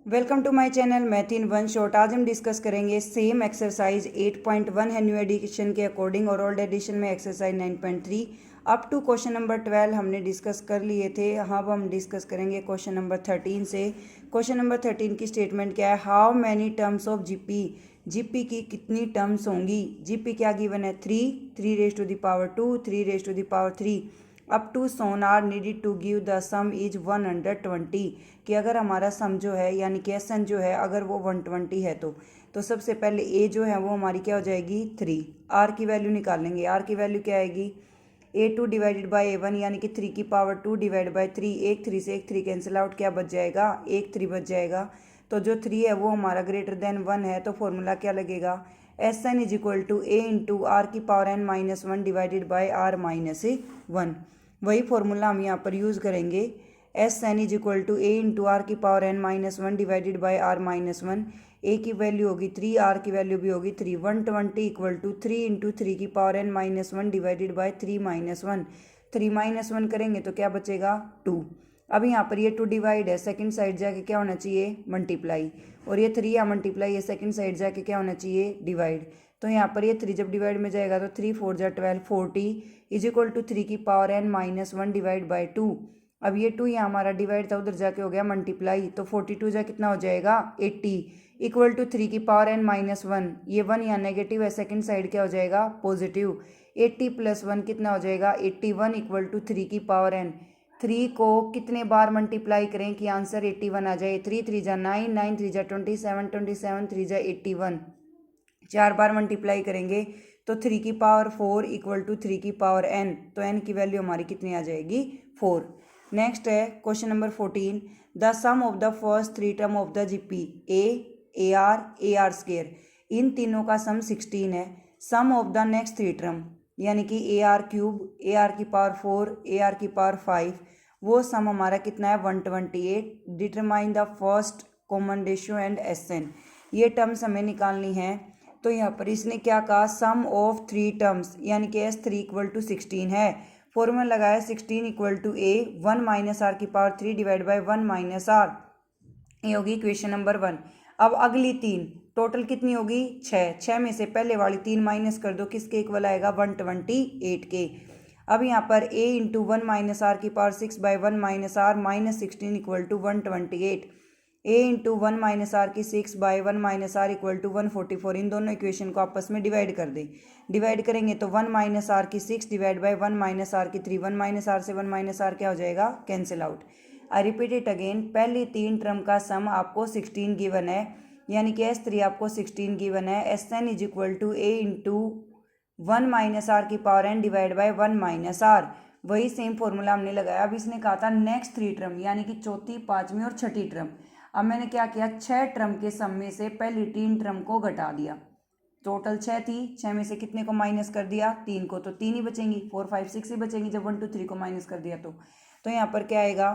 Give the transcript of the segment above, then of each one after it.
Welcome to my channel math in one shot. आज हम discuss करेंगे सेम एक्सरसाइज 8.1 है न्यू एडिशन के अकॉर्डिंग, और ओल्ड एडिशन में exercise 9.3 up to question number 12 हमने डिस्कस कर लिए थे। अब हम डिस्कस करेंगे क्वेश्चन नंबर 13 से। क्वेश्चन नंबर 13 की स्टेटमेंट क्या है? How many terms of GP, GP की कितनी टर्म्स होंगी। जीपी क्या गिवन है? 3 raise to the power 2, 3 raise to the power 3 up to so on are needed to give the sum is 120। कि अगर हमारा सम जो है यानी कि एस एन जो है अगर वो 120 है तो सबसे पहले ए जो है वो हमारी क्या हो जाएगी 3। आर की वैल्यू निकालेंगे। आर की वैल्यू क्या आएगी? A2 डिवाइडेड बाई A1 यानी कि 3 की पावर 2 डिवाइड बाई 3। एक 3 से एक 3 कैंसिल आउट, क्या बच जाएगा? एक 3 बच जाएगा। तो जो 3 है वो हमारा ग्रेटर देन 1 है, तो फॉर्मूला क्या लगेगा? S N is equal to A into are की power N minus 1 divided by are minus 1। वही फॉर्मूला हम यहाँ पर यूज़ करेंगे। S N is equal to A into are की power N minus 1 divided by are minus 1। A की value होगी 3, are की वैल्यू भी होगी 3। 120 इक्वल टू 3 इंटू 3 की power N minus 1 divided by 3 minus 1। 3 minus 1 करेंगे तो क्या बचेगा? 2। अब यहाँ पर ये 2 डिवाइड है, सेकंड साइड जाके क्या होना चाहिए? मल्टीप्लाई। और ये 3 या मल्टीप्लाई है, सेकंड साइड जाके क्या होना चाहिए? डिवाइड। तो यहाँ पर ये 3 जब डिवाइड में जाएगा तो 3 4 जा 12, 40 इज इक्वल टू 3 की power N minus 1 divide by 2। अब ये 2 यहाँ हमारा डिवाइड था, उधर जाके हो गया मल्टीप्लाई, तो 42 जा कितना हो जाएगा? 80 इक्वल टू 3 की पावर एन माइनस 1। ये 1 यहाँ नेगेटिव है, सेकंड साइड क्या हो जाएगा? पॉजिटिव। 80 प्लस 1 कितना हो जाएगा? 81 इक्वल टू 3 की पावर एन। 3 को कितने बार मल्टीप्लाई करें कि आंसर 81 आ जाए? 3 3 जा 9, 9 3 जा 27, 27 3 जा 81। 4 बार मल्टीप्लाई करेंगे तो 3 की पावर 4 इक्वल टू 3 की पावर एन। तो एन की वैल्यू हमारी कितनी आ जाएगी? 4। नेक्स्ट है question number 14। The sum of the first 3 term of the GP a r square, इन तीनों का सम 16 है। Sum of the next 3 term यानी कि a r cube, a r की पावर 4, ए आर की पावर 5, वो सम हमारा कितना है? 128। Determine the first common ratio and S N, ये टर्म्स हमें निकालनी है। तो यहाँ पर इसने क्या कहा? सम ऑफ 3 टर्म्स यानी कि एस 3 इक्वल टू 16 है। फॉर्मूला लगाया 16 equal to a 1 minus r की power 3 divide by 1 minus r. ये होगी इक्वेशन नंबर 1। अब अगली 3 टोटल कितनी होगी? 6 में से पहले वाली 3 माइनस कर दो, किसके इक्वल आएगा? 128 के। अब यहाँ पर a इंटू 1 माइनस आर की power 6 by 1 minus r minus 16 equal to 128। a into 1 minus r की 6 by 1 minus r equal to 144। इन दोनों इक्वेशन को आपस में डिवाइड कर दें। डिवाइड करेंगे तो 1 माइनस आर की 6 डिवाइड बाई 1 माइनस आर की 3। 1 माइनस आर से 1 माइनस आर क्या हो जाएगा? Cancel out. I repeat it again. पहली 3 टर्म का सम आपको 16 गिवन है, यानी कि एस 3 आपको 16 गिवन है। S N is equal to A into 1 minus r की power n divide by 1 minus r. वही सेम फॉर्मूला हमने लगाया। अब इसने कहा था नेक्स्ट 3 टर्म यानी कि चौथी, पांचवी और छठी टर्म। अब मैंने क्या किया? 6 टर्म के सम में से पहली 3 टर्म को घटा दिया। टोटल 6 थी, 6 में से कितने को माइनस कर दिया? 3 को, तो 3 ही बचेंगी। 4 5 6 ही बचेंगी जब 1 2 3 को माइनस कर दिया तो यहाँ पर क्या आएगा?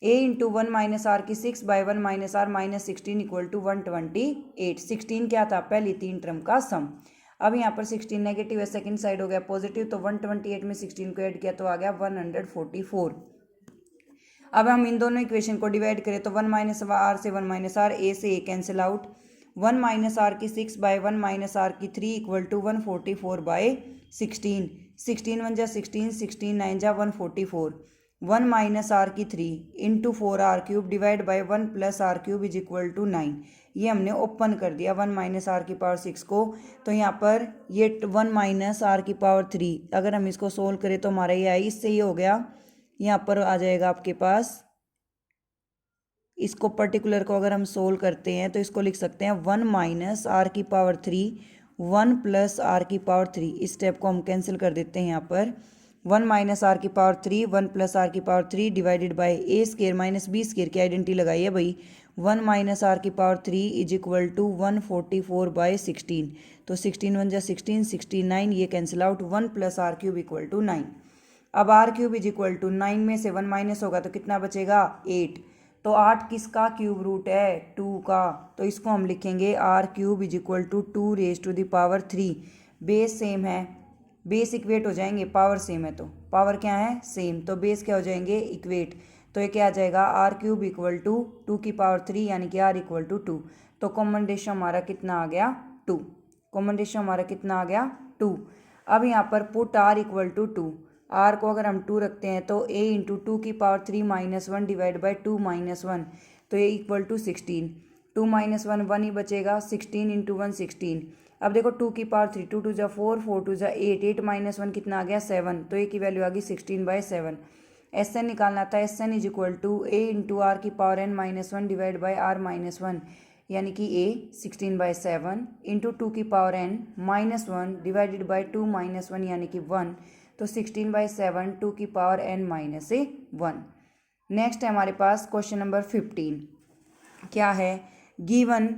a इंटू 1 माइनस आर की 6 by 1 minus r minus 16 equal to 128। 16 क्या था? पहली 3 टर्म का सम। अब यहाँ पर 16 नेगेटिव है, सेकंड साइड हो गया पॉजिटिव, तो 128 में 16 को ऐड किया तो आ गया 144। अब हम इन दोनों इक्वेशन को डिवाइड करें तो 1 माइनस आर से 1 माइनस आर, ए से ए कैंसिल आउट। 1 माइनस आर की 6 बाई 1 माइनस आर की 3 इक्वल टू 144 बाई 16। 16 1 जा 16, 16 9 जा 144। 1 माइनस आर की 3 into 4 r cube divide by 1 plus r cube is equal to 9। ये हमने ओपन कर दिया 1 माइनस आर की पावर 6 को। तो यहाँ पर ये 1 माइनस आर की पावर 3 अगर हम इसको सोल्व करें तो हमारा ये आई, इससे ये हो गया। यहाँ पर आ जाएगा आपके पास, इसको पर्टिकुलर को अगर हम सोल्व करते हैं तो इसको लिख सकते हैं 1 माइनस आर की पावर 3 1 प्लस आर की पावर 3। इस स्टेप को हम कैंसिल कर देते हैं। यहाँ पर 1 माइनस आर की पावर 3 1 प्लस आर की power 3 divided by a square minus b square की आइडेंटिटी लगाई है भाई। 1 माइनस आर की power 3 is equal to 144 by 16। तो 16 1 जा 16, 69 ये cancel out. 1 plus r cube equal to 9। अब r cube is equal to 9 में से 1 माइनस होगा तो कितना बचेगा? 8। तो 8 किसका क्यूब रूट है? 2 का। तो इसको हम लिखेंगे r cube is equal to 2 raise to the power 3। Base same है, बेस इक्वेट हो जाएंगे, पावर सेम है तो पावर क्या है? सेम, तो बेस क्या हो जाएंगे? इक्वेट। तो ये क्या आ जाएगा आर क्यूब इक्वल टू 2 की पावर 3 यानी कि आर इक्वल टू 2। तो कॉमन रेशियो हमारा कितना आ गया 2। कॉमन रेशियो हमारा कितना आ गया 2। अब यहाँ पर put r equal to 2। R को अगर हम 2 रखते हैं तो a इंटू 2 की power 3 minus 1 divide by 2 minus 1, तो ये इक्वल टू 16। 2 माइनस 1 1 ही बचेगा, 16 इंटू 1 16। अब देखो 2 की पावर 3, 2 टू जा 4, 4 टू जा 8, 8 माइनस 1 कितना आ गया 7, तो ए की वैल्यू आ गई 16/7। एस एन निकालना था, s N is equal to A into are की power n minus 1 divide by are minus 1, यानी कि ए 16/7 इंटू 2 की power n minus 1 divided by 2 minus 1 यानी कि 1, तो 16/7 2 की पावर n माइनस 1। नेक्स्ट है हमारे पास क्वेश्चन नंबर 15। क्या है, given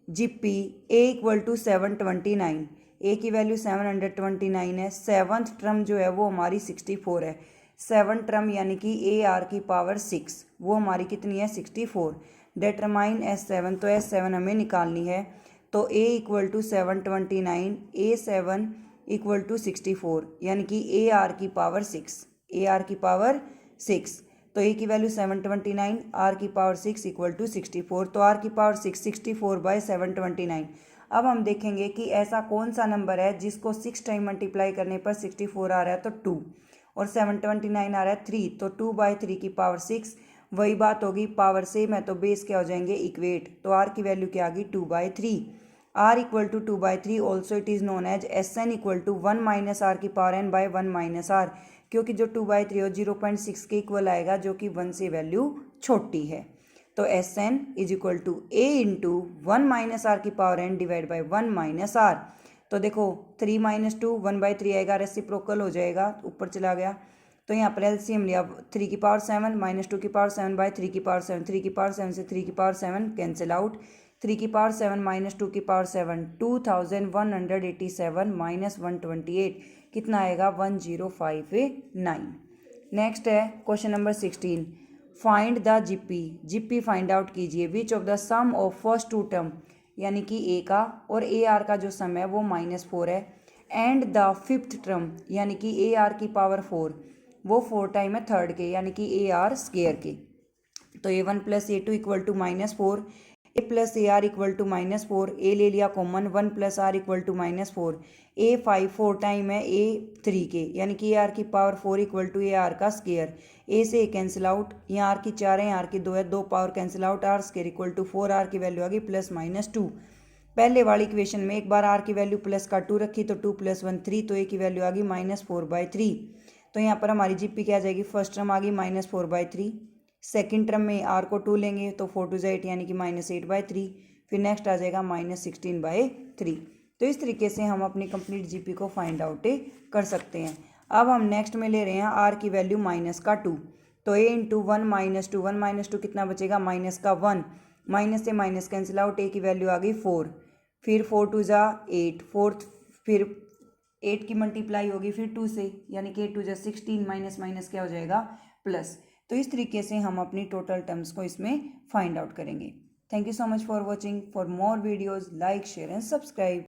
GP a equal to 729, a की वैल्यू 729 है। सेवन्थ टर्म जो है वो हमारी 64 है। सेवन टर्म यानी कि ए आर की पावर 6 वो हमारी कितनी है 64। डिटरमाइन S7, तो S7 हमें निकालनी है। तो a equal to 729, A7 equal to 64 यानी कि ए आर की पावर 6, ए आर की पावर 6। तो ए की वैल्यू 729, आर की पावर 6 इक्वल टू 64, तो आर की पावर 6 64/729। अब हम देखेंगे कि ऐसा कौन सा नंबर है जिसको 6 टाइम मल्टीप्लाई करने पर 64 आ रहा है तो 2, और 729 आ रहा है 3, तो 2/3 की पावर 6। वही बात होगी पावर से मैं तो बेस क्या हो जाएंगे इक्वेट, तो आर की वैल्यू क्या आ गई 2/3। R equal to 2/3 also it is known as s n equal to 1 minus r की power n by 1 minus r, क्योंकि जो 2/3 हो 0.6 के इक्वल आएगा जो कि 1 से वैल्यू छोटी है। तो s N is equal to A into 1 minus r की power n divide by 1 minus r. तो देखो 3 माइनस 2 1/3 आएगा, रेसिप्रोकल हो जाएगा, ऊपर चला गया। तो यहाँ पर एलसीएम लिया, 3 की पावर 7 माइनस 2 की पावर 7 बाई 3 की पावर 7, 3 की पावर 7 से 3 की पावर 7 कैंसिल आउट। 3 की पावर 7 माइनस 2 की पावर 7, 2187 माइनस 128 कितना आएगा 1059। नेक्स्ट है question number 16। Find the GP, GP find out कीजिए which of the sum of first two term, यानी कि ए का और ए आर का जो सम है वो -4 है, एंड द फिफ्थ टर्म यानी कि ए आर की पावर 4 वो 4 टाइम है थर्ड के यानी कि ए आर स्केयर के। तो A1 plus A2 equal to -4, a plus a r equal to -4, a ले लिया common, 1 plus r equal to -4, A5 4 time है A3 के यानी कि ए आर की power 4 equal to a r का स्केयर। ए से कैंसिल आउट, यहाँ आर की 4 है यहाँ आर की 2 है, 2 power cancel out, r square equal to 4, r की वैल्यू आ गई +-2। पहले वाली इक्वेशन में एक बार आर की वैल्यू प्लस का 2 रखी तो 2 + 1 3, तो ए की वैल्यू आ गई -4/3। तो यहाँ पर हमारी जीपी क्या आ जाएगी, फर्स्ट टर्म आ गई -4/3, सेकंड टर्म में आर को 2 लेंगे तो 4 टू 8 यानी कि -8/3, फिर नेक्स्ट आ जाएगा -16/3। तो इस तरीके से हम अपनी कंप्लीट जीपी को फाइंड आउट कर सकते हैं। अब हम नेक्स्ट में ले रहे हैं आर की वैल्यू -2, तो ए इंटू 1 - 2, 1 - 2 कितना बचेगा -1, माइनस से माइनस कैंसिल आउट, ए की वैल्यू आ गई 4, फिर 4 टू जा 8, फोर्थ फिर 8 की मल्टीप्लाई होगी फिर 2 से यानी कि 8 टू जा 16, माइनस माइनस क्या हो जाएगा प्लस। तो इस तरीके से हम अपनी टोटल टर्म्स को इसमें फाइंड आउट करेंगे। Thank you so much for watching. For more videos like share and subscribe.